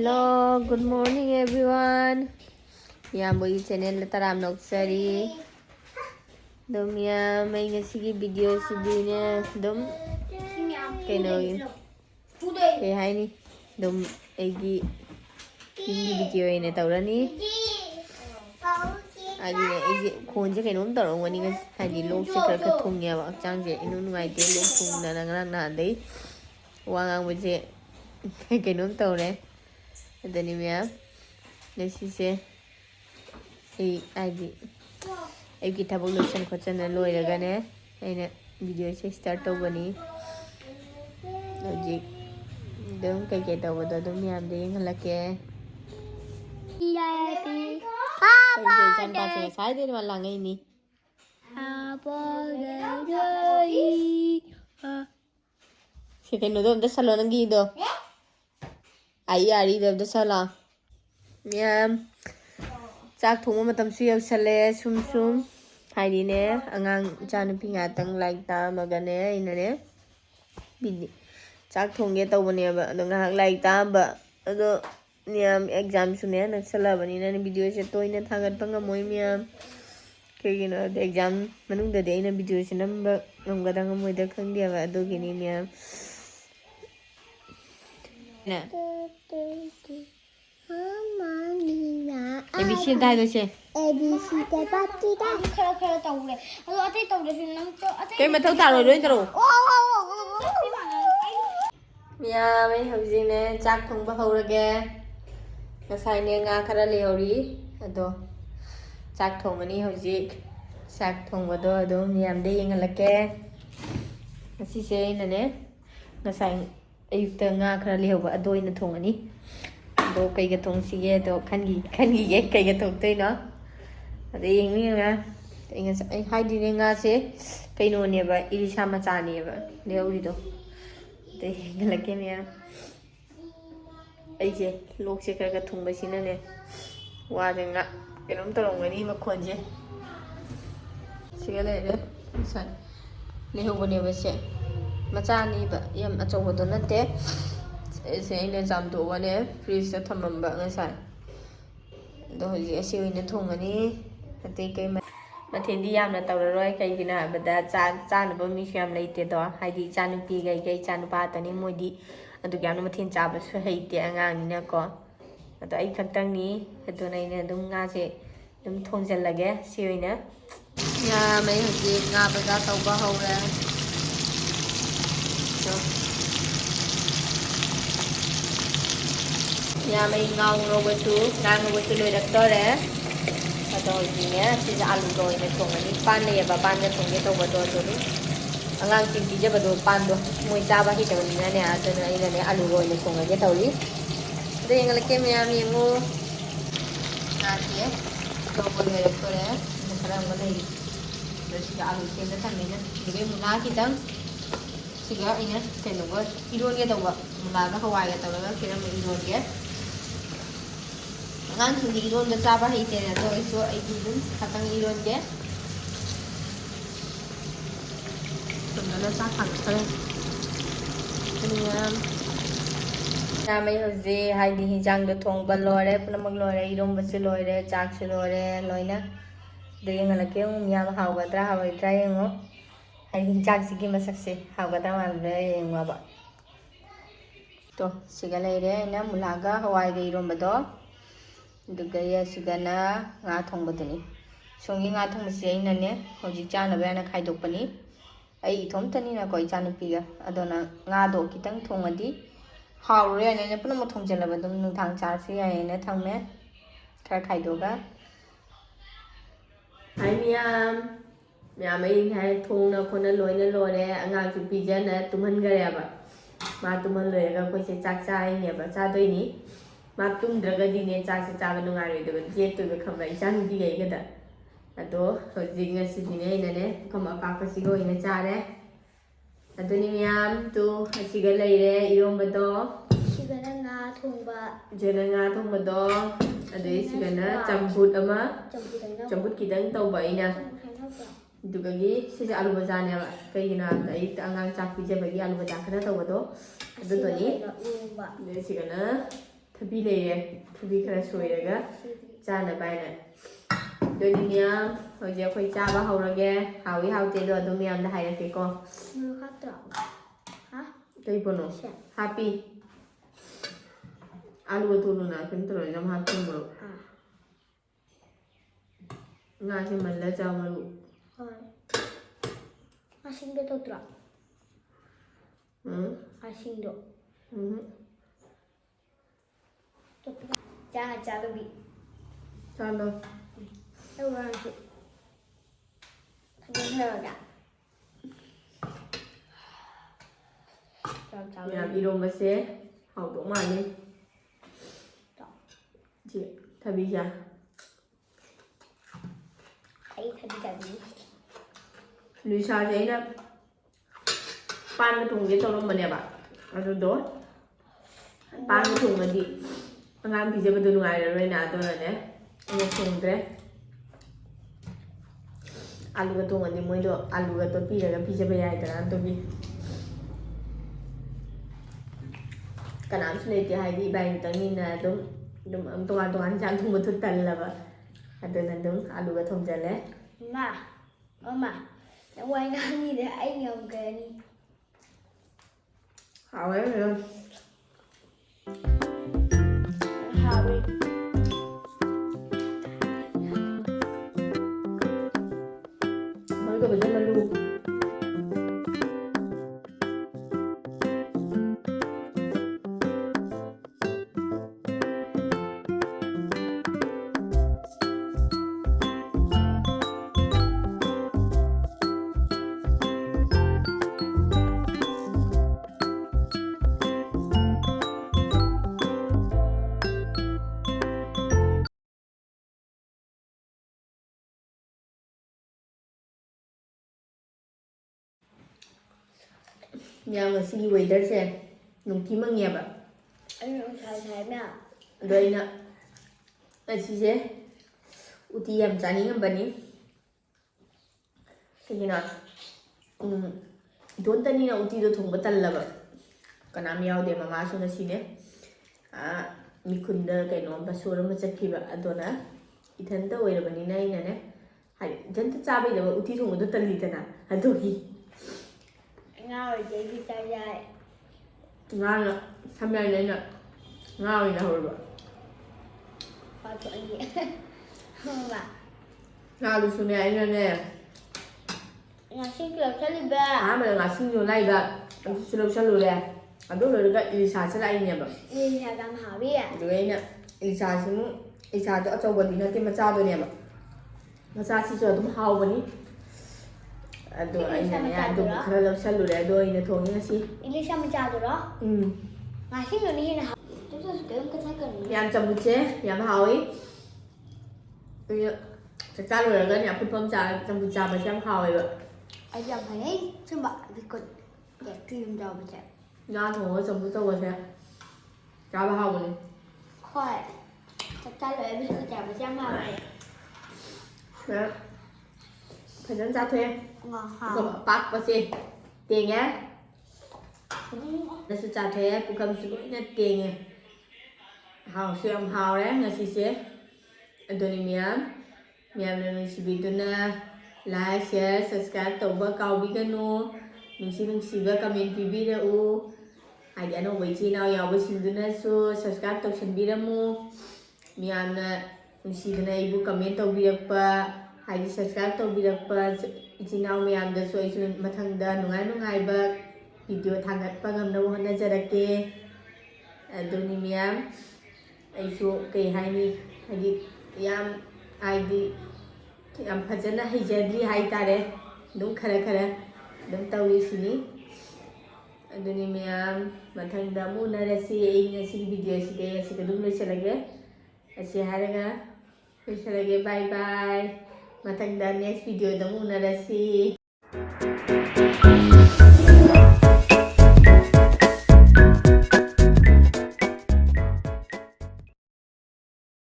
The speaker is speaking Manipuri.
Hello, good morning everyone. Boy channel taram noksari. Dum may ngasigi video sidine dum keno kay hay ni dum egi video ini tawrani. Agi ne egi khonje kenom tarong wani ngas hadi lok se kar ka thungya ba chang je inu ngai te lok thung na nang na dei wangang buje kenom tawre. Adani ma'am, nasi ay kita bulusan ko channel lo iragane ay na video se start to bani logic dum kay kita wada dum ma'am de ngalake ay jan pa se sai de wala ngai ni si kay no dum da salon ang gido ai ari da sala ma'am chak thong ma tam su yaw sale sum haidi ne angang chanupi nga tang like ta magane inane bidi chak thong ge taw bane ba do nga like ta ba ado niam exam su ne nak sala bani ne video se toina thagat panga moi miam ke gina exam manung da de ina video se nam ba ngam ga dang moi da khang dia ba do gini miam na ABC dai do che ABC cái bắt đi ta khơi tàu này rồi thấy tàu này thì nó cho cái mà thâu tàu rồi đấy tàu ya mấy học sinh này chắc không bao hầu ra cái sai này ngã khá là liều đi đó chắc không anh học sinh chắc không vào đó đó nhầm đi nghe là cái cái gì này cái sai ai tự ngã khá là liều và đôi nó thùng anh do kay gatong sige do kangi ye kay gatong toy no adi ingi nga inga ai hai di nga se kay no ne ba irisha ma cha ne ba le uri do de ngala ke ne ai je lok se kar gatong ba sina ne wa de nga kenom torong ni ma khon je sige le de san le ho ne ba se ma cha ni ba yam a chaw do na te sẽ nên giảm độ vào nè freeze thầm mầm bận ngay sai rồi gì siêu nên thùng anh đi thì cái mà thiên đi làm là tàu rồi cái gì nào mà đã cha nó bơm mi xem lấy tiền đó hay đi cha nó pi cái cha nó ba tao nên mua đi anh tụi em nó mà thiên cha bớt phải hay tiền ngang như nè con tụi anh khăn tăng ní tụi này nè đúng nga sẽ đúng thùng chân là cái siêu nè nhà mấy thằng gì nga bây giờ tàu bao hậu ra nhà mình ngon rồi lôi đặt to đấy và rồi gì nhé thì ra alu rồi này thùng này pan này và pan này thùng cái tàu vào rồi ngang chim chỉ cho vào pan đó mùi cha ba khi cho mình nè cho nên này alu rồi này thùng cái tàu đi đây là cái nhà mình mua à thế tàu vào rồi đặt to đấy mình phải làm cái này rồi chỉ alu thêm cái thằng này nữa cái mùi lá khi tăng chỉ cái này thì nó có iron cái tàu vào là nó không ai cái tàu đó khi nó mình iron cái ngang thùng iron da cha ba hi te na do iso ai dun khatang iron ke tum na sa thang khale na mai ho je hai di jang da thong ba lore pnamang lore iron ba se lore chak se lore loina de yang la ke mya ba haw ga tra haw tra yang ngo hai di chak si ki ma sak se haw ga ta ma le yang wa ba to sigale re na mulaga hawai ga iron ba do Dugaya sigana nga thong badani songi nga thong se ina ne hoji chana ba na khai dok pani ai thom tani na koi chanu piga adona nga do kitang thong adi haw re ne puna mo thong jala ba dum nu thang cha se ai ne thang me kha khai do ga hai miam ai hai thong na khona loi na lo ne anga chu pi ja na tuman ga ya ba ma tuman le ga koi se chak cha ai ne ba cha doi ni mà tung được cái gì nên cha sẽ cha bên ngoài rồi tụi mình tụi mình không phải cha đi cái đó là đó rồi gì ngay sự gì này nè không mà các cái gì gọi là cha đấy là tụi mình làm tụi gì cái này đấy yêu mà đó chỉ cái này ngà thùng bạ giờ là ngà thùng mà đó là đấy gì cái nó chấm bút mà chấm bút kỳ đánh tàu vậy nè tụi cái gì sẽ alu baza nè cái gì nào đấy anh ăn chặt bây giờ bây giờ alu baza cái đó tàu vào đó tụi này đấy gì cái nó ꯊꯕꯤ ꯂꯩꯔꯦ ꯊꯕꯤ ꯈꯔ ꯁꯣꯏꯔꯒ ꯆꯥꯅꯕ ꯍꯥꯏꯅ ꯑꯗꯨꯗꯤ ꯃꯌꯥꯝ ꯍꯧꯖꯤꯛ ꯑꯩꯈꯣꯏ ꯆꯥꯕ ꯍꯧꯔꯒꯦ ꯍꯥꯎꯏ ꯍꯥꯎꯇꯦꯗꯣ ꯑꯗꯨꯝ ꯃꯌꯥꯝꯗ ꯍꯥꯏꯔꯛꯀꯦꯀꯣ ꯀꯩ ꯄꯣꯠꯅꯣ ꯍꯥꯞꯄꯤ ꯑꯂꯨꯒ ꯊꯣꯡꯅ ꯀꯩꯅꯣ ꯇꯧꯔꯒ ꯌꯥꯝ ꯍꯥꯞꯆꯤꯟꯕ꯭ꯔꯣ ꯉꯥꯁꯦ ꯃꯜꯂ ꯆꯥꯎ ꯃꯔꯨ ꯍꯣꯏ ꯉꯥꯁꯤꯡꯗꯣ ꯇꯧꯗ꯭ꯔꯣ ꯉꯥꯁꯤꯡꯗꯣ ꯆꯥꯅ ꯆꯥꯗꯕꯤ ꯆꯥꯂꯣ ꯇꯧꯔꯁꯨ ꯐꯖꯅꯔꯒ ꯃꯌꯥꯝ ꯏꯔꯣꯝꯕꯁꯦ ꯍꯥꯎꯗꯧ ꯃꯥꯜꯂꯤ ꯁꯤ ꯊꯕꯤꯁꯦ ꯑꯩ ꯊꯕꯤ ꯆꯥꯕꯤꯅꯤ ꯂꯨꯏꯁꯥꯁꯦ ꯑꯩꯅ ꯄꯥꯟꯒ ꯊꯣꯡꯒꯦ ꯇꯧꯔꯝꯕꯅꯦꯕ ꯑꯗꯨꯗꯣ ꯄꯥꯟꯒ ꯊꯣꯡꯉꯗꯤ ꯑꯉꯥꯡ ꯄꯤꯖꯕꯗꯣ ꯅꯨꯡꯉꯥꯏꯔꯔꯣꯏꯅ ꯑꯗꯨꯅꯅꯦ ꯑꯩꯅ ꯊꯣꯡꯗ꯭ꯔꯦ ꯑꯂꯨꯒ ꯊꯣꯡꯉꯗꯤ ꯃꯣꯏꯗꯣ ꯑꯂꯨꯒ ꯇꯣꯠꯄꯤꯔꯒ ꯄꯤꯖꯕ ꯌꯥꯏꯗꯅ ꯑꯗꯨꯒꯤ ꯀꯅꯥꯝꯁꯨ ꯂꯩꯇꯦ ꯍꯥꯏꯗꯤ ꯏꯕꯥꯏꯅꯤꯇꯪꯅꯤꯅ ꯑꯗꯨꯝ ꯇꯣꯉꯥꯟ ꯇꯣꯉꯥꯟ ꯆꯥꯛ ꯊꯣꯡꯕꯗꯨ ꯇꯜꯂꯕ ꯑꯗꯨꯅ ꯑꯗꯨꯝ ꯑꯂꯨꯒ ꯊꯣꯡꯖꯜꯂꯦ ꯃꯃꯥ ꯅꯪ ꯋꯥꯏ ꯉꯥꯡꯅꯤꯗ ꯑꯩ ꯉꯝꯈ꯭ꯔꯅꯤ ꯍꯥꯎꯋꯦ ꯃꯌꯥꯝ ꯍꯥꯎꯋꯦ ꯃꯔꯨ ꯐꯖꯅ ꯃꯜꯂꯨ ꯃꯌꯥꯝ ꯉꯁꯤꯒꯤ ꯋꯦꯗꯔꯁꯦ ꯅꯨꯡꯊꯤ ꯃꯪꯉꯦꯕ ꯑꯩ ꯅꯨꯡꯁꯥ ꯁꯥꯏꯅ ꯑꯗꯣ ꯑꯩꯅ ꯉꯁꯤꯁꯦ ꯎꯇꯤ ꯌꯥꯝ ꯆꯥꯅꯤꯡꯉꯝꯕꯅꯤ ꯀꯩꯒꯤꯅꯣ ꯏꯇꯣꯟꯇꯅꯤꯅ ꯎꯇꯤꯗꯣ ꯊꯣꯡꯕ ꯇꯜꯂꯕ ꯀꯅꯥꯝ ꯌꯥꯎꯗꯦ ꯃꯃꯥꯁꯨ ꯉꯁꯤꯅꯦ ꯃꯤꯈꯨꯟꯗ ꯀꯩꯅꯣ ꯕꯁꯣꯔ ꯑꯃ ꯆꯠꯈꯤꯕ ꯑꯗꯨꯅ ꯏꯊꯟꯇ ꯑꯣꯏꯔꯕꯅꯤꯅ ꯑꯩꯅꯅꯦ ꯍꯥꯏꯗꯤ ꯏꯊꯟꯇ ꯆꯥꯕꯩꯗꯕ ꯎꯇꯤ ꯊꯣꯡꯕꯗꯣ ꯇꯜꯂꯤꯗꯅ ꯑꯗꯨꯒꯤ ꯉꯥ ꯑꯣꯏꯔꯗꯤ ꯆꯥ ꯌꯥꯏ ꯉꯥꯅ ꯁꯝꯃꯔꯅ ꯑꯩꯅ ꯉꯥ ꯑꯣꯏꯅ ꯍꯧꯔꯕ ꯄꯥꯊꯣꯛꯑꯅꯤ ꯃꯃꯥ ꯉꯥꯗꯨꯁꯨꯅꯦ ꯑꯩꯅꯅꯦ ꯉꯥꯁꯤꯡ ꯂꯧꯁꯜꯂꯤꯕ ꯑꯍꯥꯟꯕꯗ ꯉꯥꯁꯤꯡꯗꯣ ꯂꯩꯕ ꯑꯗꯨꯁꯨ ꯂꯧꯁꯜꯂꯨꯔꯦ ꯑꯗꯨ ꯂꯣꯏꯔꯒ ꯏꯂꯤꯁꯥꯁꯦ ꯂꯥꯛꯏꯅꯦꯕ ꯏꯂꯤꯁꯥ ꯌꯥꯝ ꯍꯥꯎꯋꯤ ꯑꯗꯨꯒ ꯑꯩꯅ ꯏꯂꯤꯁꯥꯁꯤꯃꯨꯛ ꯏꯂꯤꯁꯥꯗꯣ ꯑꯆꯧꯕꯗꯤ ꯅꯠꯇꯦ ꯃꯆꯥꯗꯨꯅꯦꯕ ꯃꯆꯥꯁꯤꯁꯨ ꯑꯗꯨꯝ ꯍꯥꯎꯕꯅꯤ ꯑꯗꯣ ꯑꯩꯅꯅꯦ ꯑꯗꯨꯝ ꯈꯔ ꯂꯧꯁꯜꯂꯨꯔꯦ ꯑꯗꯣ ꯑꯩꯅ ꯊꯣꯡꯉꯤ ꯉꯁꯤ ꯏꯂꯤꯁꯥ ꯃꯆꯥꯗꯨꯔꯣ ꯉꯥꯁꯤꯡꯗꯨꯅ ꯍꯦꯟꯅ ꯑꯗꯨꯁꯨ ꯀꯔꯤꯝ ꯀꯊꯛꯀꯅꯤ ꯌꯥꯝ ꯆꯝꯐꯨꯠꯁꯦ ꯌꯥꯝ ꯍꯥꯎꯋꯤ ꯆꯥꯛꯆꯥ ꯂꯣꯏꯔꯒꯅꯦ ꯑꯐꯨꯠꯄ ꯑꯃ ꯆꯝꯐꯨꯠ ꯆꯥꯕꯁꯦ ꯌꯥꯝ ꯍꯥꯎꯋꯦꯕ ꯑꯩ ꯌꯥꯝ ꯍꯩ ꯁꯨꯝꯕ ꯕꯤꯀꯨꯠ ꯀ꯭ꯔꯤꯝ ꯇꯧꯕꯁꯦ ꯉꯥ ꯊꯣꯡꯉꯒ ꯆꯝꯐꯨꯠ ꯇꯧꯕꯁꯦ ꯆꯥꯕ ꯍꯥꯎꯕꯅꯤ ꯍꯣꯏ ꯆꯥꯛꯆꯥ ꯂꯣꯏꯔ ꯕꯤꯁꯀꯨꯠ ꯆꯥꯕꯁꯦ ꯌꯥꯝ ꯍꯥꯎꯋꯦ ꯐꯖꯅ ꯆꯥꯊꯣꯛꯑꯦ ꯑꯄꯥꯛꯄꯁꯦ ꯇꯦꯡꯉꯦ ꯅꯁꯨ ꯆꯥꯊꯣꯛꯑꯦ ꯄꯨꯈꯝꯁꯨ ꯂꯣꯏꯅ ꯇꯦꯡꯉꯦ ꯍꯥꯎꯁꯨ ꯌꯥꯝ ꯍꯥꯎꯔꯦ ꯉꯁꯤꯁꯦ ꯑꯗꯨꯅꯤ ꯃꯌꯥꯝꯅ ꯅꯨꯡꯁꯤꯕꯤꯗꯨꯅ ꯂꯥꯏꯛ ꯁꯤꯌꯔ ꯁꯕꯁꯀ꯭ꯔꯥꯏꯕ ꯇꯧꯕ ꯀꯥꯎꯕꯤꯒꯅꯨ ꯅꯨꯡꯁꯤꯕ ꯀꯃꯦꯟ ꯄꯤꯕꯤꯔꯛꯎ ꯍꯥꯏꯗꯤ ꯑꯅꯧꯕ ꯏꯆꯤꯜ ꯏꯅꯥꯎ ꯌꯥꯎꯕꯁꯤꯡꯗꯨꯅꯁꯨ ꯁꯕꯁꯀ꯭ꯔꯥꯏꯕ ꯇꯧꯁꯟꯕꯤꯔꯝꯃꯨ ꯃꯌꯥꯝꯅ ꯅꯨꯡꯁꯤꯗꯅ ꯑꯩꯕꯨ ꯀꯃꯦꯟ ꯇꯧꯕꯤꯔꯛꯄ ꯍꯥꯏꯗꯤ ꯁꯕꯁꯀ꯭ꯔꯥꯏꯕ ꯇꯧꯕꯤꯔꯛꯄ ꯏꯆꯤꯜ ꯏꯅꯥꯎ ꯃꯌꯥꯝꯗꯁꯨ ꯑꯩꯁꯨ ꯃꯊꯪꯗ ꯅꯨꯡꯉꯥꯏꯕ ꯚꯤꯗꯤꯑꯣ ꯊꯥꯒꯠꯄ ꯉꯝꯅꯕ ꯍꯣꯠꯅꯖꯔꯛꯀꯦ ꯑꯗꯨꯅꯤ ꯃꯌꯥꯝ ꯑꯩꯁꯨ ꯀꯩ ꯍꯥꯏꯅꯤ ꯍꯥꯏꯗꯤ ꯌꯥꯝ ꯐꯖꯅ ꯍꯩꯖꯗ꯭ꯔꯤ ꯍꯥꯏꯇꯥꯔꯦ ꯑꯗꯨꯝ ꯈꯔ ꯑꯗꯨꯝ ꯇꯧꯔꯤꯁꯤꯅꯤ ꯑꯗꯨꯅꯤ ꯃꯌꯥꯝ ꯃꯊꯪꯗ ꯑꯃꯨꯛ ꯎꯅꯔꯁꯤ ꯑꯩ ꯉꯁꯤꯒꯤ ꯚꯤꯗꯤꯑꯣꯁꯤꯗꯤ ꯑꯁꯤꯗ ꯑꯗꯨꯝ ꯂꯣꯏꯁꯤꯜꯂꯒꯦ ꯑꯁꯤ ꯍꯥꯏꯔꯒ ꯂꯣꯏꯁꯤꯜꯂꯒꯦ ꯕꯥꯏ ꯕꯥꯏ ꯃꯊꯪꯗ ꯅꯦꯛꯁ ꯚꯤꯗꯤꯑꯣꯗ ꯑꯃꯨꯛ ꯎꯅꯔꯁꯤ